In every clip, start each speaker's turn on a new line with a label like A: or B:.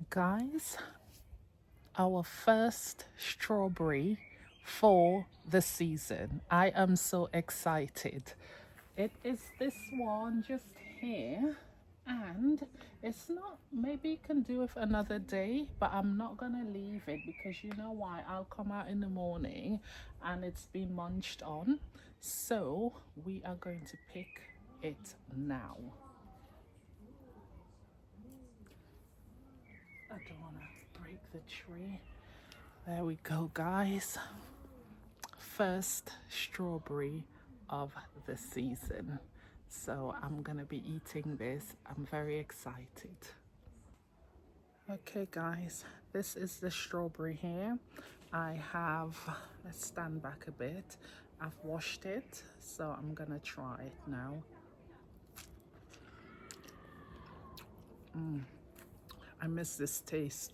A: Guys, our first strawberry for the season. I am so excited. It is this one just here, and it's not, maybe you can do it another day, but I'm not gonna leave it because you know why? I'll come out in the morning and it's been munched on. So we are going to pick it now. I don't want to break the tree. There we go, guys. First strawberry of the season. So I'm gonna be eating this. I'm very excited. Okay, guys, this is the strawberry here. I have, let's stand back a bit. I've washed it, so I'm gonna try it now. I miss this taste.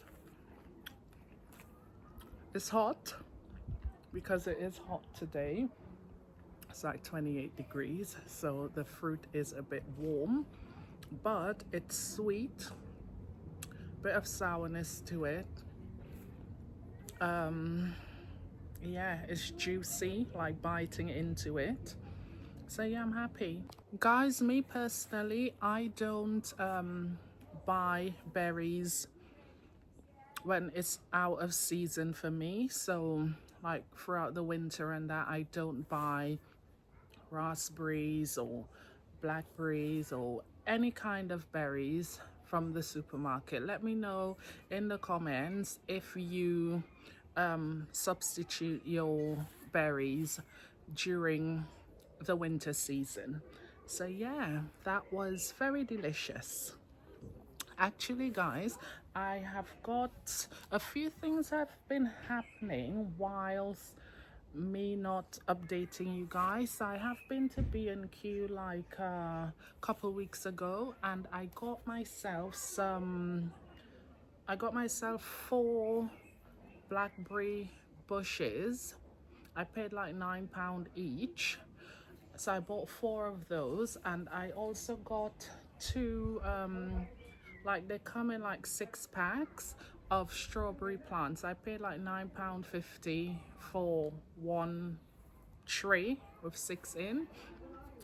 A: It's hot because it is hot today. It's like 28 degrees, so the fruit is a bit warm, but it's sweet, bit of sourness to it. Yeah, it's juicy, like biting into it. So yeah, I'm happy. Guys, me personally, I don't buy berries when it's out of season for me. So like throughout the winter and that, I don't buy raspberries or blackberries or any kind of berries from the supermarket. Let me know in the comments if you substitute your berries during the winter season. So yeah, that was very delicious. Actually, guys, I have got a few things have been happening whilst me not updating you guys. I have been to B&Q like a couple weeks ago, and I got myself 4 blackberry bushes. I paid like £9 each, so I bought 4 of those, and I also got 2 like they come in like 6 packs of strawberry plants. I paid like £9.50 for one tray with 6 in.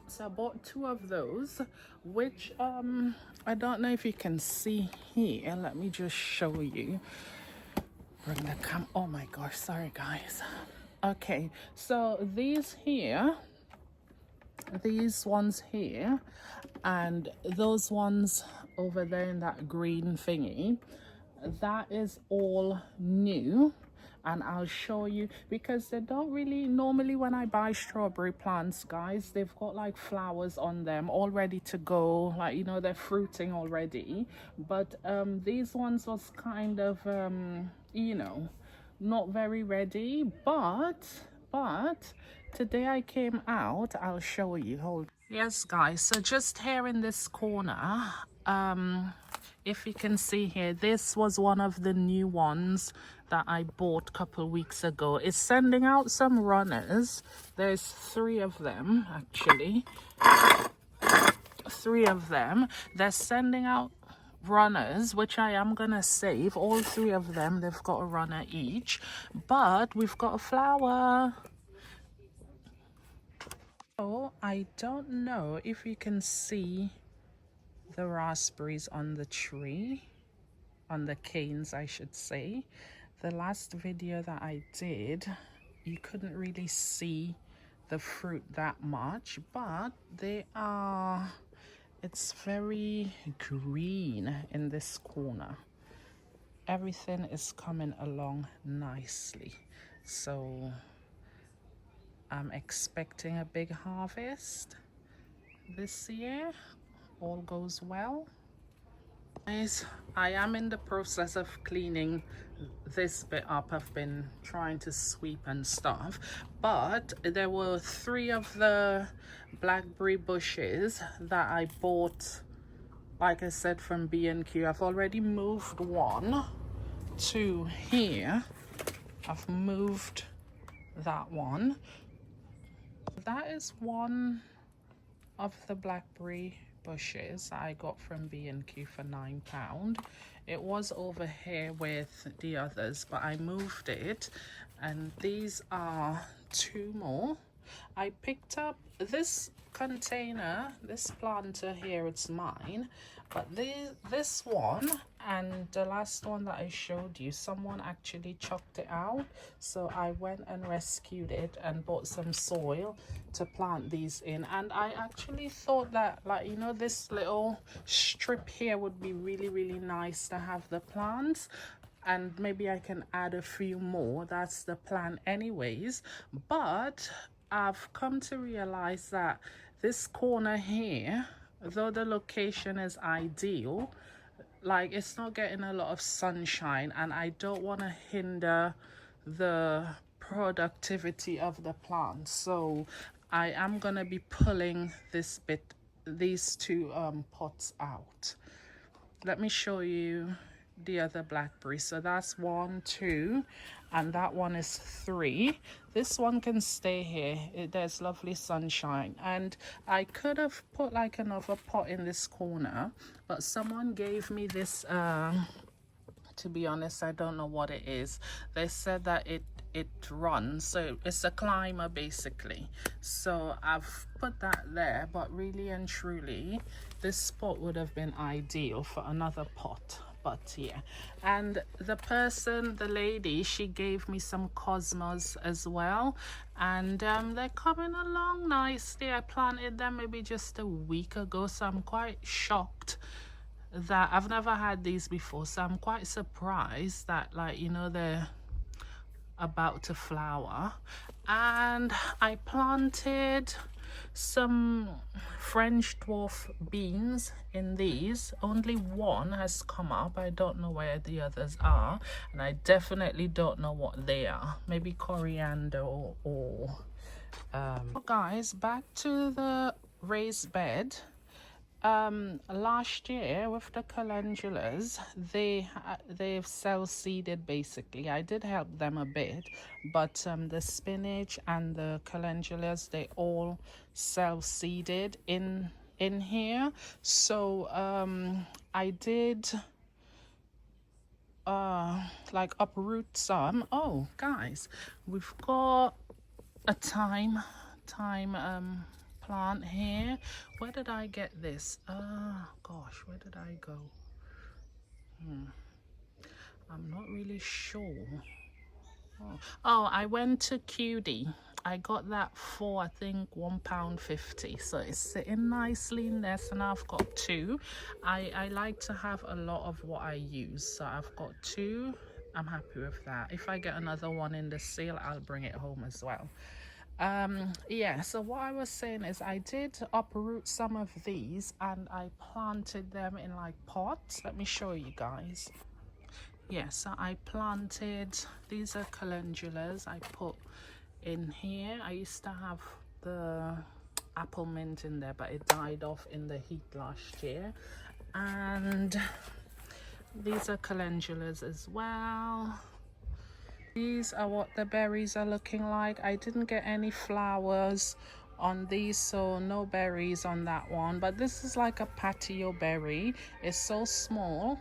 A: So I bought 2 of those, which I don't know if you can see here. Let me just show you. Bring the cam. Oh my gosh, sorry guys. Okay, so these ones here and those ones over there in that green thingy, that is all new, and I'll show you because they don't really normally, when I buy strawberry plants, guys, they've got like flowers on them all ready to go, like, you know, they're fruiting already. But these ones was kind of you know, not very ready, but today I came out, I'll show you. Hold. Yes guys, so just here in this corner, if you can see here, this was one of the new ones that I bought a couple weeks ago. It's sending out some runners. There's 3 of them actually. 3 of them. They're sending out runners, which I am gonna save. All 3 of them, they've got a runner each, but we've got a flower. Oh, I don't know if you can see the raspberries on the tree, on the canes I should say. The last video that I did, you couldn't really see the fruit that much, but they are, it's very green in this corner. Everything is coming along nicely, so I'm expecting a big harvest this year. All goes well. Guys, I am in the process of cleaning this bit up. I've been trying to sweep and stuff, but there were 3 of the blackberry bushes that I bought, like I said, from B&Q. I've already moved one to here. I've moved that one. That is one of the blackberry bushes I got from B&Q for £9. It was over here with the others, but I moved it, and these are 2 more. I picked up this container, this planter here, it's mine, but this one and the last one that I showed you, someone actually chucked it out, so I went and rescued it and bought some soil to plant these in. And I actually thought that, like, you know, this little strip here would be really nice to have the plants, and maybe I can add a few more. That's the plan anyways. But I've come to realize that this corner here, though the location is ideal, like, it's not getting a lot of sunshine, and I don't want to hinder the productivity of the plant. So I am going to be pulling these 2 pots out. Let me show you the other blackberry. So that's 1, 2, and that one is 3. This one can stay here. There's lovely sunshine, and I could have put like another pot in this corner, but someone gave me this to be honest, I don't know what it is. They said that it runs, so it's a climber basically. So I've put that there, but really and truly this spot would have been ideal for another pot. But yeah, and the lady, she gave me some cosmos as well, and they're coming along nicely. I planted them maybe just a week ago, so I'm quite shocked that I've never had these before, so I'm quite surprised that, like, you know, they're about to flower. And I planted some French dwarf beans in these. Only one has come up. I don't know where the others are, and I definitely don't know what they are. Maybe coriander or guys, back to the raised bed. Last year with the calendulas, they've self-seeded basically. I did help them a bit, but the spinach and the calendulas, they all self-seeded in here. So I did like uproot some. Oh guys, we've got a thyme plant here. Where did I get this? Gosh, where did I go? I'm not really sure. Oh, I went to QD. I got that for, I think, £1.50. So it's sitting nicely in there. So now I've got 2. I like to have a lot of what I use, so I've got 2. I'm happy with that. If I get another one in the sale, I'll bring it home as well. Yeah, so what I was saying is I did uproot some of these and I planted them in like pots. Let me show you guys. Yeah, so I planted, these are calendulas I put in here. I used to have the apple mint in there, but it died off in the heat last year. And these are calendulas as well. These are what the berries are looking like. I didn't get any flowers on these, so no berries on that one, but this is like a patio berry. It's so small,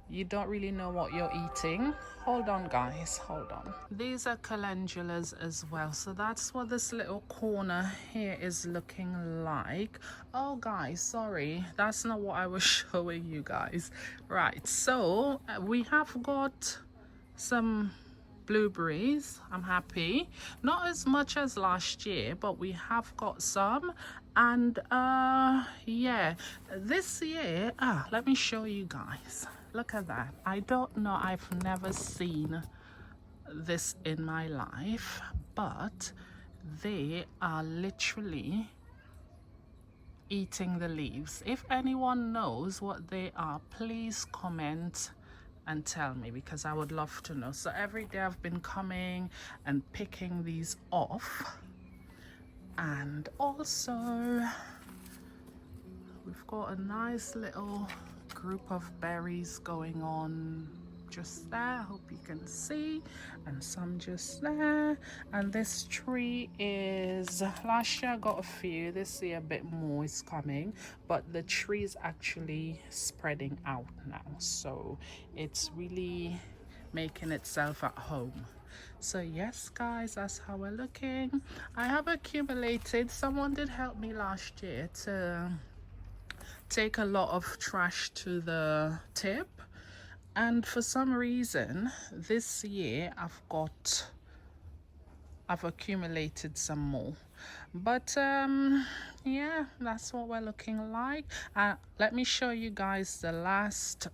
A: you don't really know what you're eating. Hold on guys, hold on. These are calendulas as well, so that's what this little corner here is looking like. Oh guys, sorry, that's not what I was showing you guys. Right, so we have got some blueberries. I'm happy, not as much as last year, but we have got some. And yeah, this year, let me show you guys. Look at that. I don't know, I've never seen this in my life, but they are literally eating the leaves. If anyone knows what they are, please comment and tell me, because I would love to know. So every day I've been coming and picking these off. And also we've got a nice little group of berries going on just there, hope you can see, and some just there. And this tree is, last year I got a few, this year a bit more is coming, but the tree is actually spreading out now, so it's really making itself at home. So yes guys, that's how we're looking. I have accumulated, someone did help me last year to take a lot of trash to the tip, and for some reason this year I've accumulated some more, but yeah, that's what we're looking like. Let me show you guys the last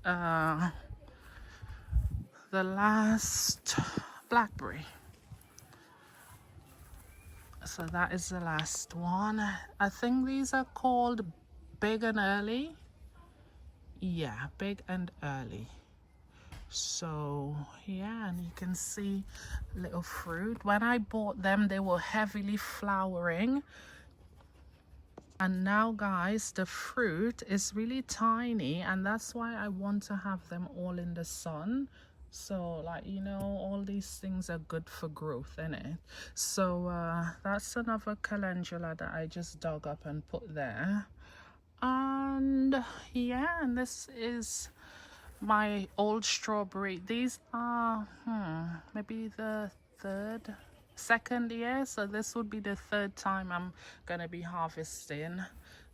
A: blackberry. So that is the last one. I think these are called Big and Early. Yeah, Big and Early. So yeah, and you can see little fruit. When I bought them, they were heavily flowering, and now guys, the fruit is really tiny, and that's why I want to have them all in the sun. So like, you know, all these things are good for growth, innit? So that's another calendula that I just dug up and put there. And yeah, and this is my old strawberry. These are maybe the second year, so this would be the third time I'm gonna be harvesting,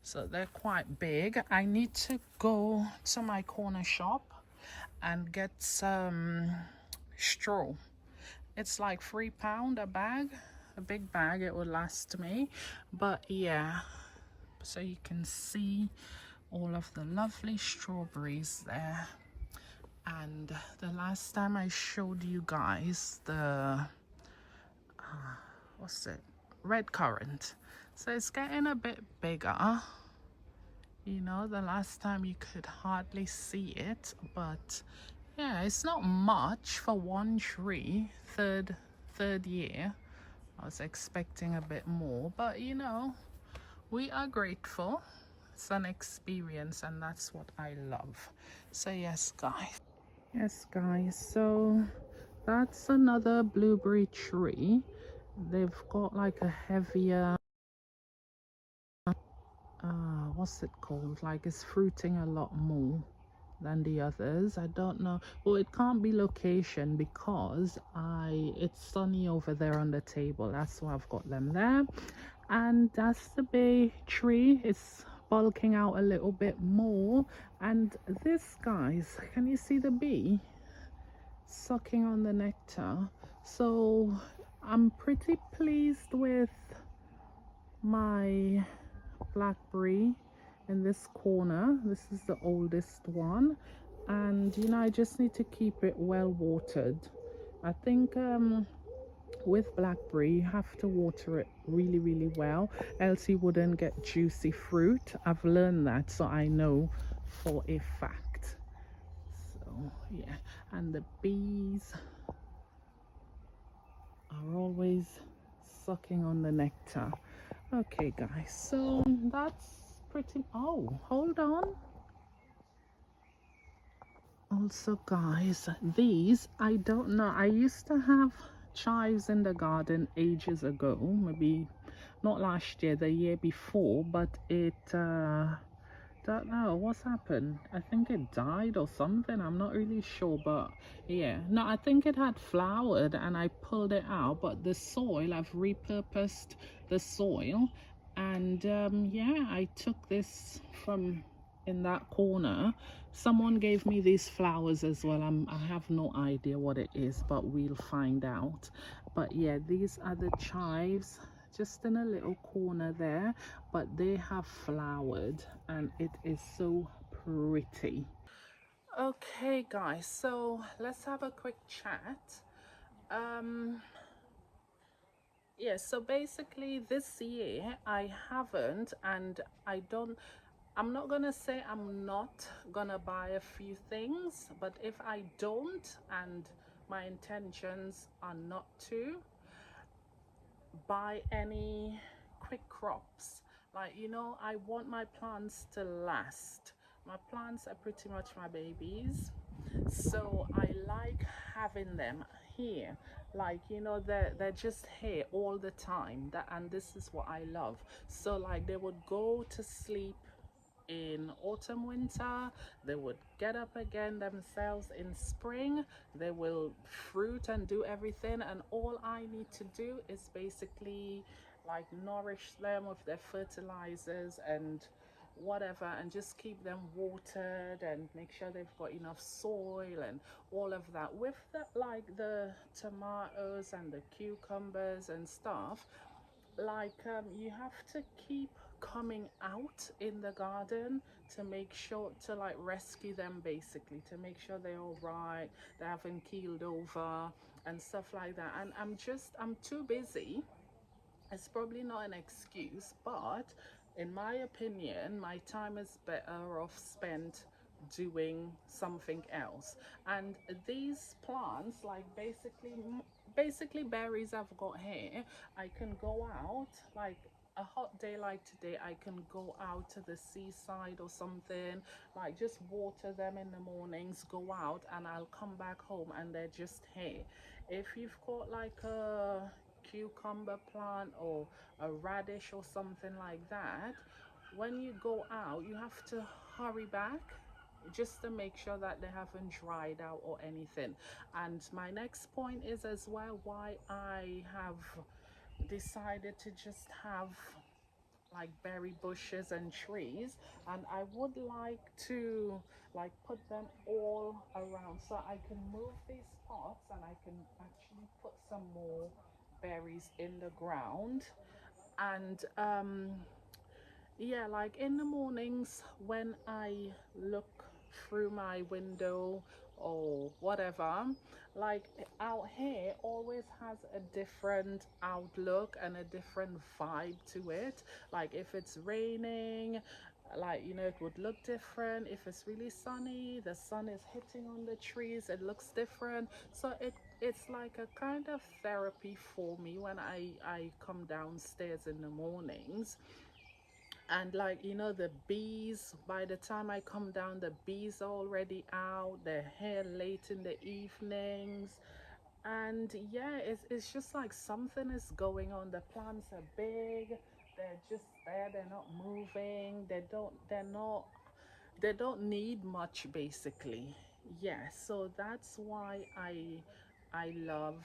A: so they're quite big. I need to go to my corner shop and get some straw. It's like £3 a bag, a big bag. It will last me. But yeah, so you can see all of the lovely strawberries there. And the last time I showed you guys the what's it, red currant, so it's getting a bit bigger. You know, the last time you could hardly see it, but yeah, it's not much for one tree. Third year, I was expecting a bit more, but you know, we are grateful. It's an experience, and that's what I love. So yes guys, so that's another blueberry tree. They've got like a heavier what's it called, like it's fruiting a lot more than the others. I don't know, well, it can't be location because it's sunny over there on the table, that's why I've got them there. And that's the bay tree, it's bulking out a little bit more. And this, guys, can you see the bee sucking on the nectar? So I'm pretty pleased with my blackberry in this corner. This is the oldest one, and you know, I just need to keep it well watered. I think with blackberry you have to water it really well, else you wouldn't get juicy fruit. I've learned that, so I know for a fact. So yeah, and the bees are always sucking on the nectar. Okay guys, so that's pretty, oh, hold on. Also guys, these, I don't know, I used to have chives in the garden ages ago, maybe not last year, the year before, but it don't know what's happened. I think it died or something, I'm not really sure, but yeah, no, I think it had flowered and I pulled it out, but the soil, I've repurposed the soil, and yeah, I took this from in that corner. Someone gave me these flowers as well. I have no idea what it is, but we'll find out. But yeah, these are the chives, just in a little corner there, but they have flowered and it is so pretty. Okay guys, so let's have a quick chat. Yeah, so basically this year I haven't, and I'm not gonna say I'm not gonna buy a few things, but if I don't, and my intentions are not to buy any quick crops, like, you know, I want my plants to last. My plants are pretty much my babies, so I like having them here, like, you know, they're just here all the time. And this is what I love. So like they would go to sleep in autumn, winter, they would get up again themselves in spring, they will fruit and do everything, and all I need to do is basically like nourish them with their fertilizers and whatever, and just keep them watered and make sure they've got enough soil and all of that. With the like the tomatoes and the cucumbers and stuff, like you have to keep coming out in the garden to make sure to like rescue them, basically to make sure they're all right, they haven't keeled over and stuff like that. And I'm too busy. It's probably not an excuse, but in my opinion, my time is better off spent doing something else. And these plants, like basically berries I've got here, I can go out like a hot day like today, I can go out to the seaside or something, like just water them in the mornings, go out, and I'll come back home and they're just here. If you've got like a cucumber plant or a radish or something like that, when you go out you have to hurry back just to make sure that they haven't dried out or anything. And my next point is as well why I have decided to just have like berry bushes and trees, and I would like to like put them all around so I can move these pots and I can actually put some more berries in the ground. And yeah, like in the mornings when I look through my window or whatever, like out here always has a different outlook and a different vibe to it. Like if it's raining, like, you know, it would look different. If it's really sunny, the sun is hitting on the trees, it looks different. So it's like a kind of therapy for me when I come downstairs in the mornings. And like, you know, the bees, by the time I come down, the bees are already out, they're here late in the evenings. And yeah, it's just like something is going on. The plants are big, they're just there, they're not moving, they don't need much, basically. Yeah, so that's why I love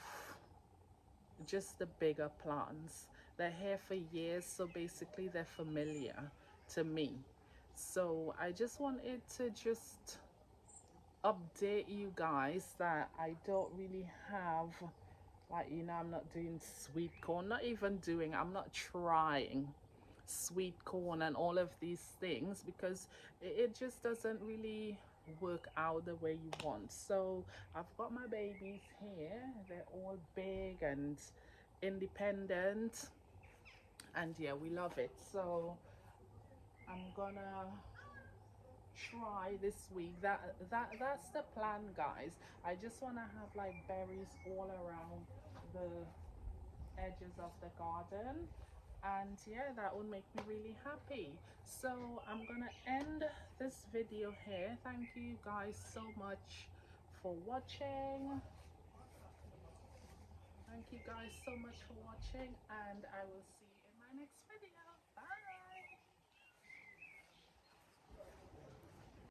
A: just the bigger plants. They're here for years, so basically they're familiar to me. So I just wanted to just update you guys that I don't really have, like, you know, I'm not doing sweet corn, not even doing, I'm not trying sweet corn and all of these things because it just doesn't really work out the way you want. So I've got my babies here, they're all big and independent, and yeah, we love it. So I'm gonna try this week. That's the plan, guys. I just want to have like berries all around the edges of the garden, and yeah, that would make me really happy. So I'm gonna end this video here. Thank you guys so much for watching. Thank you guys so much for watching, and I will see you in my next video.